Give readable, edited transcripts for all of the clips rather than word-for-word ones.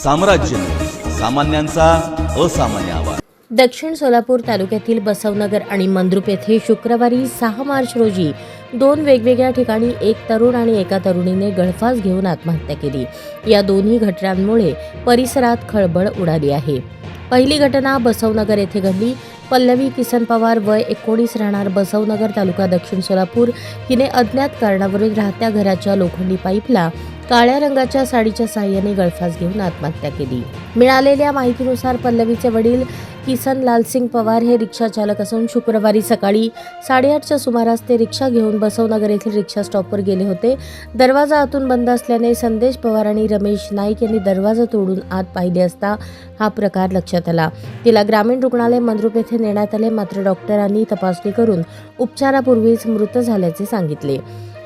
साम्राज्य सामान्यांचा असामान्य आवाज। दक्षिण सोलापूर तालुक्यातील बसवनगर आणि मंद्रुप येथे शुक्रवारी 6 मार्च रोजी 2 वेगवेगळ्या ठिकाणी एक तरुण आणि एका तरुणीने गळफास घेऊन आत्महत्या केली। या दोन्ही घटनांमुळे परिसरात खळबळ उडाली आहे। पहिली घटना बसवनगर येथे घडली। पल्लवी किसन पवार वय 19 राहणार बसवनगर तालुका दक्षिण सोलापूर हिने अज्ञात कारणावरून राहत्या घराच्या लोखंडी पाईपला काळ्या रंगाच्या साडीच्या साहाय्याने गळफास घेऊन आत्महत्या केली। मिळालेल्या माहितीनुसार पल्लवीचे वडील किसन लालसिंग पवार हे रिक्षा चालक असून शुक्रवारी सकाळी 8:30च्या सुमारास ते रिक्षा घेऊन बसवनगर येथील रिक्षा स्टॉपवर गेले होते। दरवाजा आतून बंद असल्याने संदेश पवार आणि रमेश नाईक यांनी दरवाजा तोडून आत पाहिले असता हा प्रकार लक्षात आला। तिला ग्रामीण रुग्णालय मंद्रुप येथे नेण्यात आले, मात्र डॉक्टरांनी तपासणी करून उपचारापूर्वीच मृत झाल्याचे सांगितले।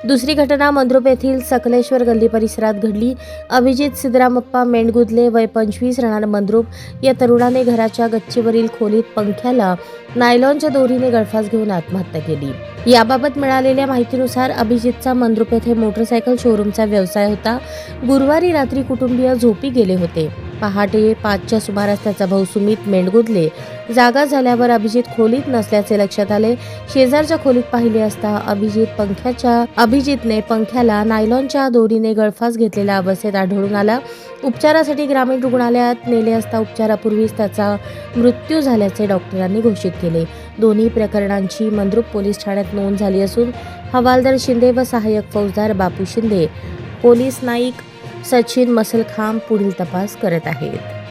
दुसरी घटना मंद्रुप येथील सकलेश्वर गल्ली परिसरात घडली। अभिजित सिद्धरामप्पा मेंढगुदले वय 25 राहणार मंद्रुप या तरुणाने घराच्या गच्चीवरील खोलीत पंख्याला नायलॉनच्या दोरीने गळफास घेऊन आत्महत्या केली। याबाबत मिळालेल्या माहितीनुसार अभिजितचा मंद्रुप येथे मोटरसायकल शोरूमचा व्यवसाय होता। गुरुवारी रात्री कुटुंबीय झोपी गेले होते। पहाटे 5च्या सुमारास त्याचा भाऊ सुमित मेंढगुदले जागा झाल्यावर अभिजित खोलीत नसल्याचे लक्षात आले। शेजारच्या खोलीत पाहिले असता अभिजितने पंख्याला नायलॉनच्या दोरीने गळफास घेतलेल्या अवस्थेत आढळून आला। उपचारासाठी ग्रामीण रुग्णालयात नेले असता उपचारापूर्वीच त्याचा मृत्यू झाल्याचे डॉक्टरांनी घोषित केले। दोन्ही प्रकरणांची मंद्रुप पोलीस ठाण्यात नोंद झाली असून हवालदार शिंदे व सहाय्यक फौजदार बापू शिंदे, पोलीस नाईक सचिन मसलखांब पुढील तपास करत आहेत।